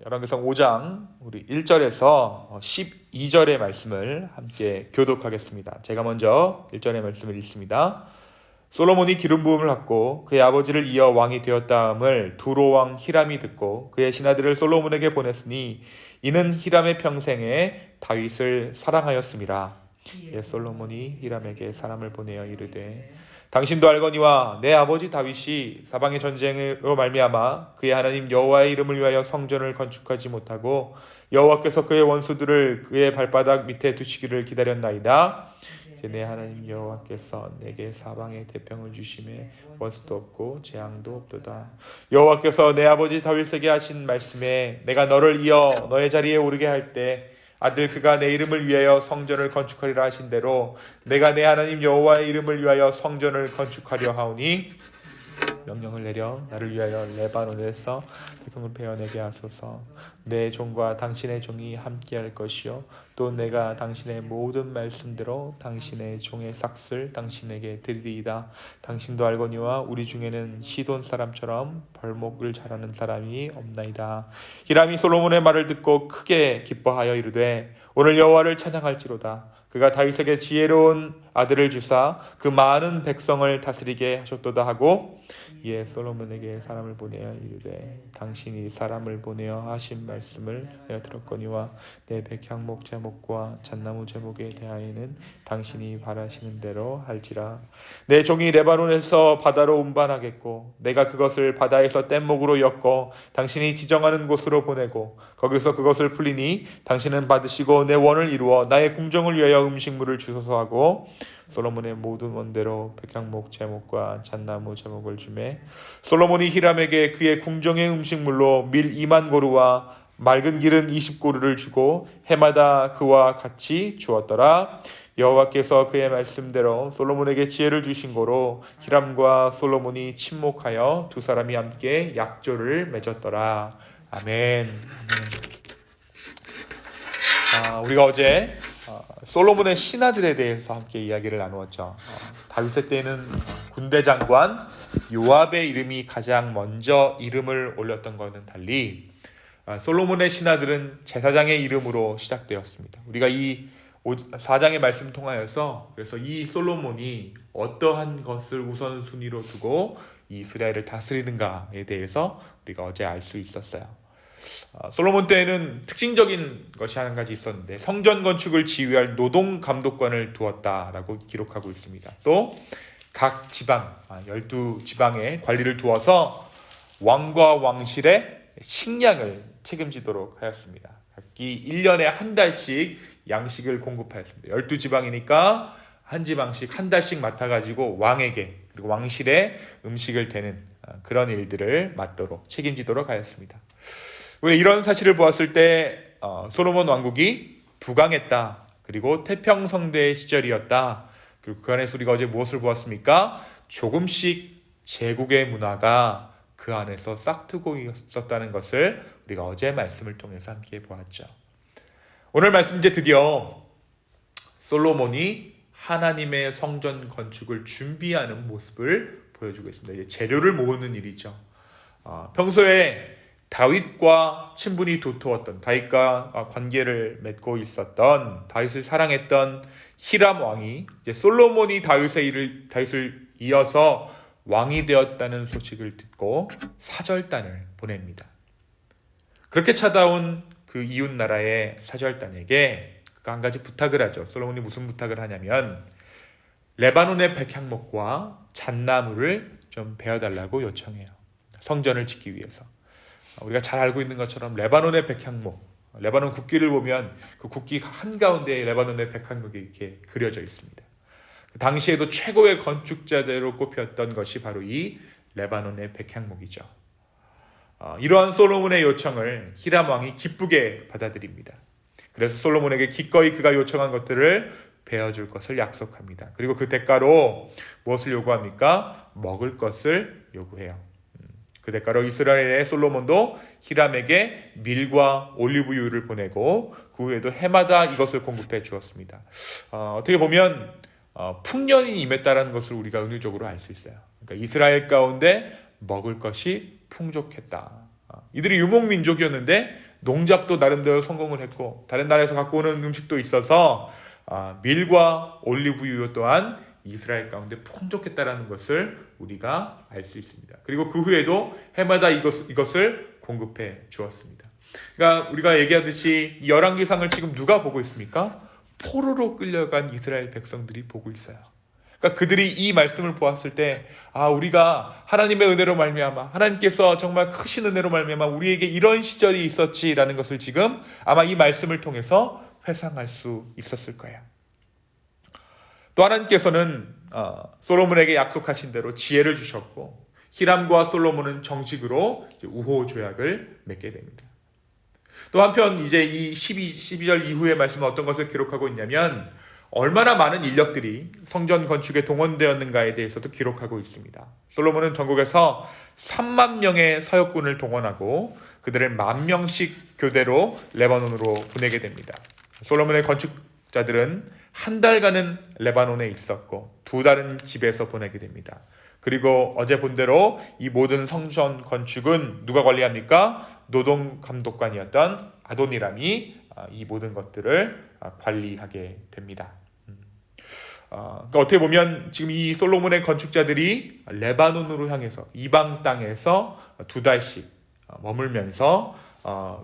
열왕기상 5장 우리 1절에서 12절의 말씀을 함께 교독하겠습니다. 제가 먼저 1절의 말씀을 읽습니다. 솔로몬이 기름 부음을 받고 그의 아버지를 이어 왕이 되었다함을 두로 왕 히람이 듣고 그의 신하들을 솔로몬에게 보냈으니 이는 히람의 평생에 다윗을 사랑하였음이라. 솔로몬이 히람에게 사람을 보내어 이르되 당신도 알거니와 내 아버지 다윗이 사방의 전쟁으로 말미암아 그의 하나님 여호와의 이름을 위하여 성전을 건축하지 못하고 여호와께서 그의 원수들을 그의 발바닥 밑에 두시기를 기다렸나이다. 이제 내 하나님 여호와께서 내게 사방의 대평을 주심에 원수도 없고 재앙도 없도다. 여호와께서 내 아버지 다윗에게 하신 말씀에 내가 너를 이어 너의 자리에 오르게 할 때 아들 그가 내 이름을 위하여 성전을 건축하리라 하신 대로 내가 내 하나님 여호와의 이름을 위하여 성전을 건축하려 하오니 명령을 내려 나를 위하여 레바논에서 태풍을 베어내게 하소서. 내 종과 당신의 종이 함께할 것이요 또 내가 당신의 모든 말씀대로 당신의 종의 삭슬 당신에게 드리리이다. 당신도 알거니와 우리 중에는 시돈 사람처럼 벌목을 잘하는 사람이 없나이다. 히람이 솔로몬의 말을 듣고 크게 기뻐하여 이르되 오늘 여호와를 찬양할지로다. 그가 다윗에게 지혜로운 아들을 주사 그 많은 백성을 다스리게 하셨도다 하고 이에 솔로몬에게 사람을 보내어 이르되 당신이 사람을 보내어 하신 말씀을 내가 들었거니와 내 백향목 제목과 잣나무 제목에 대하여는 당신이 바라시는 대로 할지라. 내 종이 레바논에서 바다로 운반하겠고 내가 그것을 바다에서 뗏목으로 엮어 당신이 지정하는 곳으로 보내고 거기서 그것을 풀리니 당신은 받으시고 내 원을 이루어 나의 궁정을 위하여 음식물을 주소서 하고 솔로몬의 모든 원대로 백향목 제목과 잣나무 제목을 주매 솔로몬이 히람에게 그의 궁정의 음식물로 밀 2만 고루와 맑은 기름 20고루를 주고 해마다 그와 같이 주었더라. 여호와께서 그의 말씀대로 솔로몬에게 지혜를 주신 고로 히람과 솔로몬이 친목하여 두 사람이 함께 약조를 맺었더라. 아멘. 우리가 어제 솔로몬의 신하들에 대해서 함께 이야기를 나누었죠. 다윗의 때는 군대 장관 요압의 이름이 가장 먼저 이름을 올렸던 것은 달리 솔로몬의 신하들은 제사장의 이름으로 시작되었습니다. 우리가 이 4장의 말씀 통하여서 그래서 이 솔로몬이 어떠한 것을 우선순위로 두고 이스라엘을 다스리는가에 대해서 우리가 어제 알 수 있었어요. 솔로몬 때에는 특징적인 것이 한 가지 있었는데 성전 건축을 지휘할 노동 감독관을 두었다라고 기록하고 있습니다. 또 각 지방 12지방에 관리를 두어서 왕과 왕실의 식량을 책임지도록 하였습니다. 각기 1년에 한 달씩 양식을 공급하였습니다. 12지방이니까 한 지방씩 한 달씩 맡아가지고 왕에게 그리고 왕실에 음식을 대는 그런 일들을 맡도록 책임지도록 하였습니다. 우리가 이런 사실을 보았을 때 솔로몬 왕국이 부강했다. 그리고 태평성대의 시절이었다. 그리고 그 안에서 우리가 어제 무엇을 보았습니까? 조금씩 제국의 문화가 그 안에서 싹트고 있었다는 것을 우리가 어제 말씀을 통해서 함께 보았죠. 오늘 말씀 이제 드디어 솔로몬이 하나님의 성전 건축을 준비하는 모습을 보여주고 있습니다. 이제 재료를 모으는 일이죠. 평소에 다윗과 친분이 두터웠던 다윗과 관계를 맺고 있었던 다윗을 사랑했던 히람 왕이 이제 솔로몬이 다윗을 이어서 왕이 되었다는 소식을 듣고 사절단을 보냅니다. 그렇게 찾아온 그 이웃 나라의 사절단에게 그가 한 가지 부탁을 하죠. 솔로몬이 무슨 부탁을 하냐면 레바논의 백향목과 잣나무를 좀 베어달라고 요청해요. 성전을 짓기 위해서. 우리가 잘 알고 있는 것처럼 레바논의 백향목, 레바논 국기를 보면 그 국기 한가운데에 레바논의 백향목이 이렇게 그려져 있습니다. 그 당시에도 최고의 건축자대로 꼽혔던 것이 바로 이 레바논의 백향목이죠. 이러한 솔로몬의 요청을 히람 왕이 기쁘게 받아들입니다. 그래서 솔로몬에게 기꺼이 그가 요청한 것들을 베어줄 것을 약속합니다. 그리고 그 대가로 무엇을 요구합니까? 먹을 것을 요구해요. 그 대가로 이스라엘의 솔로몬도 히람에게 밀과 올리브유를 보내고 그 후에도 해마다 이것을 공급해 주었습니다. 어떻게 보면 풍년이 임했다는 것을 우리가 은유적으로 알 수 있어요. 그러니까 이스라엘 가운데 먹을 것이 풍족했다. 이들이 유목민족이었는데 농작도 나름대로 성공을 했고 다른 나라에서 갖고 오는 음식도 있어서 밀과 올리브유 또한 이스라엘 가운데 풍족했다라는 것을 우리가 알 수 있습니다. 그리고 그 후에도 해마다 이것을 공급해 주었습니다. 그러니까 우리가 얘기하듯이 이 열왕기상을 지금 누가 보고 있습니까? 포로로 끌려간 이스라엘 백성들이 보고 있어요. 그러니까 그들이 이 말씀을 보았을 때 우리가 하나님의 은혜로 말미암아 하나님께서 정말 크신 은혜로 말미암아 우리에게 이런 시절이 있었지라는 것을 지금 아마 이 말씀을 통해서 회상할 수 있었을 거예요. 또 하나님께서는 솔로몬에게 약속하신 대로 지혜를 주셨고 히람과 솔로몬은 정식으로 우호 조약을 맺게 됩니다. 또 한편 이제 이 12절 이후의 말씀은 어떤 것을 기록하고 있냐면 얼마나 많은 인력들이 성전 건축에 동원되었는가에 대해서도 기록하고 있습니다. 솔로몬은 전국에서 3만 명의 사역군을 동원하고 그들을 10,000명씩 교대로 레바논으로 보내게 됩니다. 솔로몬의 건축자들은 한 달간은 레바논에 있었고 2달은 집에서 보내게 됩니다. 그리고 어제 본 대로 이 모든 성전 건축은 누가 관리합니까? 노동 감독관이었던 아도니람이 이 모든 것들을 관리하게 됩니다. 그러니까 어떻게 보면 지금 이 솔로몬의 건축자들이 레바논으로 향해서 이방 땅에서 2달씩 머물면서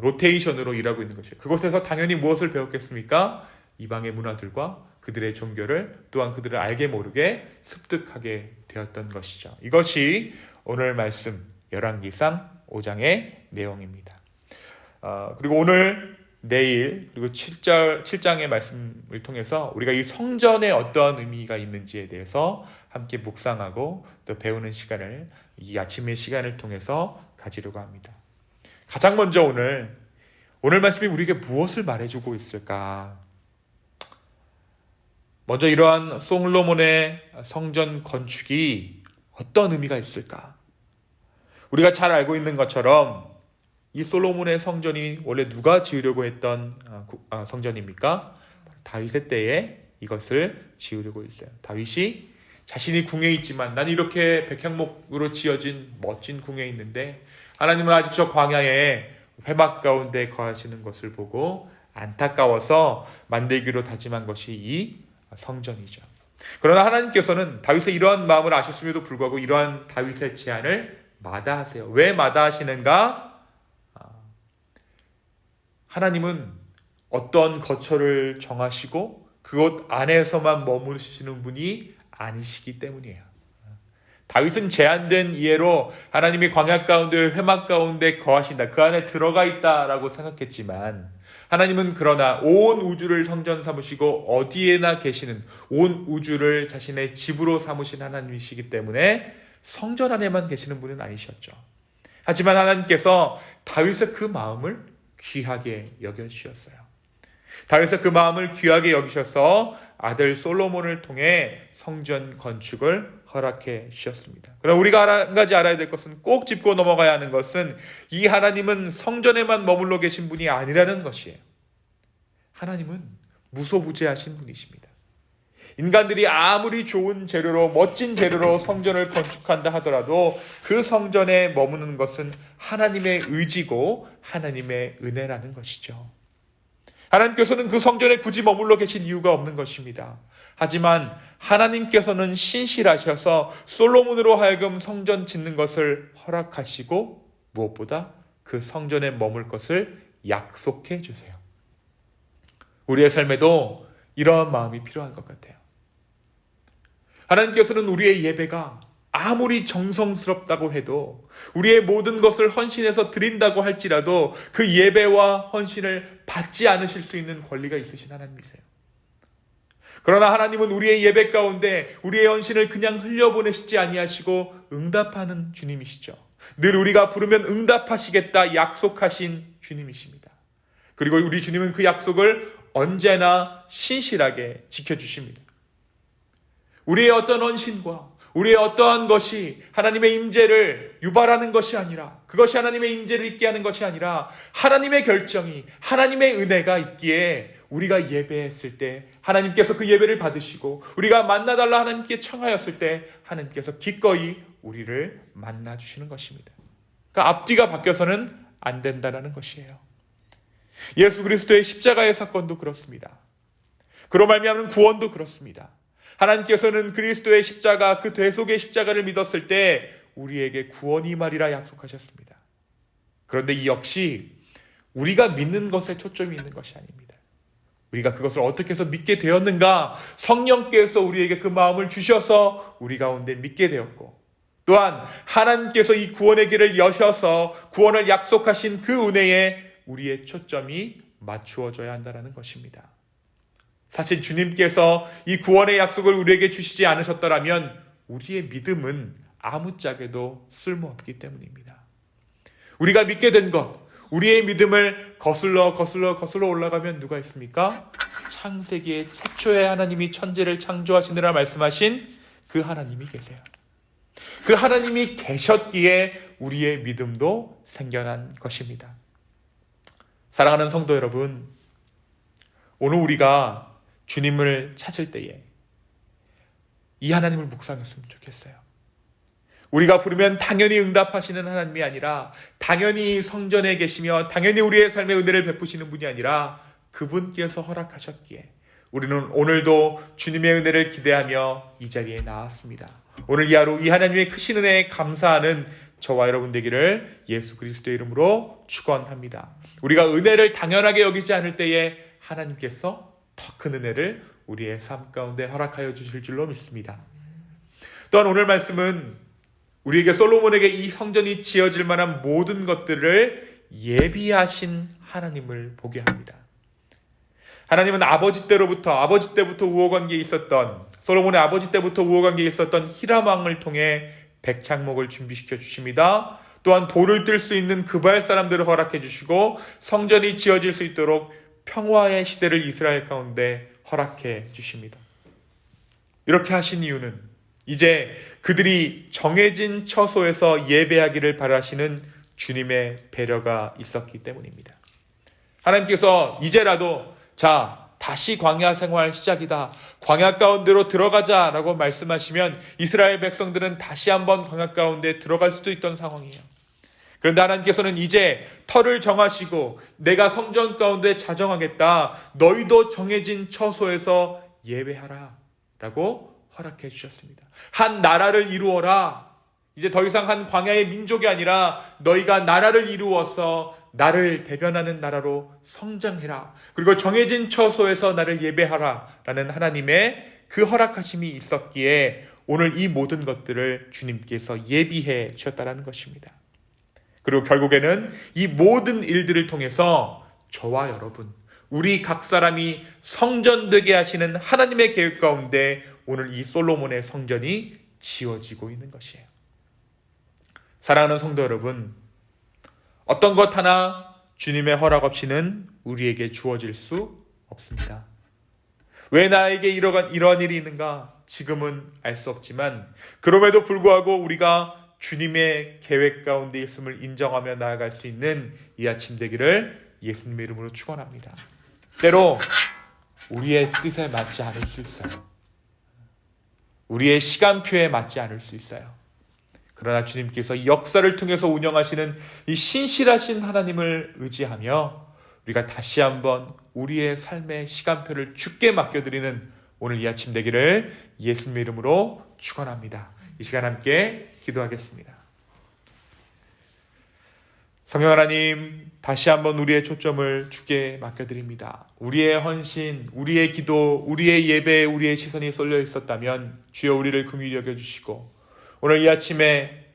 로테이션으로 일하고 있는 것이에요. 그곳에서 당연히 무엇을 배웠겠습니까? 이방의 문화들과 그들의 종교를 또한 그들을 알게 모르게 습득하게 되었던 것이죠. 이것이 오늘 말씀 열왕기상 5장의 내용입니다. 그리고 오늘 내일 그리고 7장의 말씀을 통해서 우리가 이 성전에 어떤 의미가 있는지에 대해서 함께 묵상하고 또 배우는 시간을 이 아침의 시간을 통해서 가지려고 합니다. 가장 먼저 오늘 말씀이 우리에게 무엇을 말해주고 있을까? 먼저 이러한 솔로몬의 성전 건축이 어떤 의미가 있을까? 우리가 잘 알고 있는 것처럼 이 솔로몬의 성전이 원래 누가 지으려고 했던 성전입니까? 다윗의 때에 이것을 지으려고 했어요. 다윗이 자신이 궁에 있지만 난 이렇게 백향목으로 지어진 멋진 궁에 있는데 하나님은 아직 저 광야에 회막 가운데 거하시는 것을 보고 안타까워서 만들기로 다짐한 것이 이 성전이죠. 그러나 하나님께서는 다윗의 이러한 마음을 아셨음에도 불구하고 이러한 다윗의 제안을 마다하세요. 왜 마다하시는가? 하나님은 어떤 거처를 정하시고 그곳 안에서만 머무르시는 분이 아니시기 때문이에요. 다윗은 제한된 이해로 하나님이 광야 가운데 회막 가운데 거하신다, 그 안에 들어가 있다라고 생각했지만 하나님은 그러나 온 우주를 성전 삼으시고 어디에나 계시는 온 우주를 자신의 집으로 삼으신 하나님이시기 때문에 성전 안에만 계시는 분은 아니셨죠. 하지만 하나님께서 다윗의 그 마음을 귀하게 여겨주셨어요. 다윗의 그 마음을 귀하게 여기셔서 아들 솔로몬을 통해 성전 건축을 허락해 주셨습니다. 그럼 우리가 한 가지 알아야 될 것은, 꼭 짚고 넘어가야 하는 것은 이 하나님은 성전에만 머물러 계신 분이 아니라는 것이에요. 하나님은 무소부재하신 분이십니다. 인간들이 아무리 좋은 재료로, 멋진 재료로 성전을 건축한다 하더라도 그 성전에 머무는 것은 하나님의 의지고 하나님의 은혜라는 것이죠. 하나님께서는 그 성전에 굳이 머물러 계신 이유가 없는 것입니다. 하지만 하나님께서는 신실하셔서 솔로몬으로 하여금 성전 짓는 것을 허락하시고 무엇보다 그 성전에 머물 것을 약속해 주세요. 우리의 삶에도 이러한 마음이 필요한 것 같아요. 하나님께서는 우리의 예배가 아무리 정성스럽다고 해도, 우리의 모든 것을 헌신해서 드린다고 할지라도 그 예배와 헌신을 받지 않으실 수 있는 권리가 있으신 하나님이세요. 그러나 하나님은 우리의 예배 가운데 우리의 헌신을 그냥 흘려보내시지 아니하시고 응답하는 주님이시죠. 늘 우리가 부르면 응답하시겠다 약속하신 주님이십니다. 그리고 우리 주님은 그 약속을 언제나 신실하게 지켜주십니다. 우리의 어떤 헌신과 우리의 어떠한 것이 하나님의 임재를 유발하는 것이 아니라, 그것이 하나님의 임재를 있게 하는 것이 아니라 하나님의 결정이, 하나님의 은혜가 있기에 우리가 예배했을 때 하나님께서 그 예배를 받으시고, 우리가 만나달라 하나님께 청하였을 때 하나님께서 기꺼이 우리를 만나주시는 것입니다. 그러니까 앞뒤가 바뀌어서는 안 된다는 것이에요. 예수 그리스도의 십자가의 사건도 그렇습니다. 그로 말미암은 구원도 그렇습니다. 하나님께서는 그리스도의 십자가, 그 대속의 십자가를 믿었을 때 우리에게 구원이 임하리라 약속하셨습니다. 그런데 이 역시 우리가 믿는 것에 초점이 있는 것이 아닙니다. 우리가 그것을 어떻게 해서 믿게 되었는가? 성령께서 우리에게 그 마음을 주셔서 우리 가운데 믿게 되었고, 또한 하나님께서 이 구원의 길을 여셔서 구원을 약속하신 그 은혜에 우리의 초점이 맞추어져야 한다는 것입니다. 사실 주님께서 이 구원의 약속을 우리에게 주시지 않으셨더라면 우리의 믿음은 아무짝에도 쓸모없기 때문입니다. 우리가 믿게 된 것, 우리의 믿음을 거슬러 올라가면 누가 있습니까? 창세기의 최초의 하나님이 천지를 창조하시느라 말씀하신 그 하나님이 계세요. 그 하나님이 계셨기에 우리의 믿음도 생겨난 것입니다. 사랑하는 성도 여러분, 오늘 우리가 주님을 찾을 때에 이 하나님을 묵상했으면 좋겠어요. 우리가 부르면 당연히 응답하시는 하나님이 아니라, 당연히 성전에 계시며 당연히 우리의 삶에 은혜를 베푸시는 분이 아니라 그분께서 허락하셨기에 우리는 오늘도 주님의 은혜를 기대하며 이 자리에 나왔습니다. 오늘 이 하루 이 하나님의 크신 은혜에 감사하는 저와 여러분 되기를 예수 그리스도의 이름으로 축원합니다. 우리가 은혜를 당연하게 여기지 않을 때에 하나님께서 더 큰 은혜를 우리의 삶 가운데 허락하여 주실 줄로 믿습니다. 또한 오늘 말씀은 우리에게, 솔로몬에게 이 성전이 지어질 만한 모든 것들을 예비하신 하나님을 보게 합니다. 하나님은 아버지 때부터 우호관계에 있었던, 솔로몬의 아버지 때부터 우호관계에 있었던 히람 왕을 통해 백향목을 준비시켜 주십니다. 또한 돌을 뜰 수 있는 그발 사람들을 허락해 주시고 성전이 지어질 수 있도록 평화의 시대를 이스라엘 가운데 허락해 주십니다. 이렇게 하신 이유는 이제 그들이 정해진 처소에서 예배하기를 바라시는 주님의 배려가 있었기 때문입니다. 하나님께서 이제라도 다시 광야 생활 시작이다, 광야 가운데로 들어가자라고 말씀하시면 이스라엘 백성들은 다시 한번 광야 가운데 들어갈 수도 있던 상황이에요. 그런데 하나님께서는 이제 터를 정하시고 내가 성전 가운데 자정하겠다, 너희도 정해진 처소에서 예배하라 라고 허락해 주셨습니다. 한 나라를 이루어라. 이제 더 이상 한 광야의 민족이 아니라 너희가 나라를 이루어서 나를 대변하는 나라로 성장해라. 그리고 정해진 처소에서 나를 예배하라 라는 하나님의 그 허락하심이 있었기에 오늘 이 모든 것들을 주님께서 예비해 주셨다는 것입니다. 그리고 결국에는 이 모든 일들을 통해서 저와 여러분, 우리 각 사람이 성전되게 하시는 하나님의 계획 가운데 오늘 이 솔로몬의 성전이 지어지고 있는 것이에요. 사랑하는 성도 여러분, 어떤 것 하나 주님의 허락 없이는 우리에게 주어질 수 없습니다. 왜 나에게 이런 일이 있는가? 지금은 알 수 없지만 그럼에도 불구하고 우리가 주님의 계획 가운데 있음을 인정하며 나아갈 수 있는 이 아침 되기를 예수님의 이름으로 축원합니다. 때로 우리의 뜻에 맞지 않을 수 있어요. 우리의 시간표에 맞지 않을 수 있어요. 그러나 주님께서 이 역사를 통해서 운영하시는 이 신실하신 하나님을 의지하며 우리가 다시 한번 우리의 삶의 시간표를 주께 맡겨드리는 오늘 이 아침 되기를 예수님의 이름으로 축원합니다. 이 시간 함께 기도하겠습니다. 성령 하나님, 다시 한번 우리의 초점을 주께 맡겨드립니다. 우리의 헌신, 우리의 기도, 우리의 예배에 우리의 시선이 쏠려 있었다면 주여 우리를 긍휼히 여겨주시고 오늘 이 아침에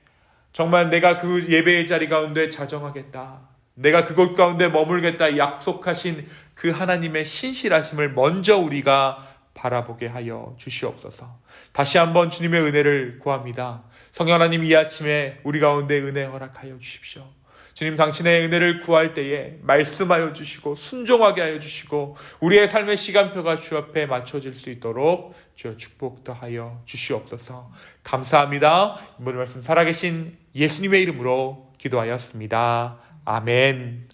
정말 내가 그 예배의 자리 가운데 자정하겠다, 내가 그곳 가운데 머물겠다 약속하신 그 하나님의 신실하심을 먼저 우리가 바라보게 하여 주시옵소서. 다시 한번 주님의 은혜를 구합니다. 성령 하나님, 이 아침에 우리 가운데 은혜 허락하여 주십시오. 주님, 당신의 은혜를 구할 때에 말씀하여 주시고 순종하게 하여 주시고 우리의 삶의 시간표가 주 앞에 맞춰질 수 있도록 주여 축복 더하여 주시옵소서. 감사합니다. 이 모든 말씀 살아계신 예수님의 이름으로 기도하였습니다. 아멘.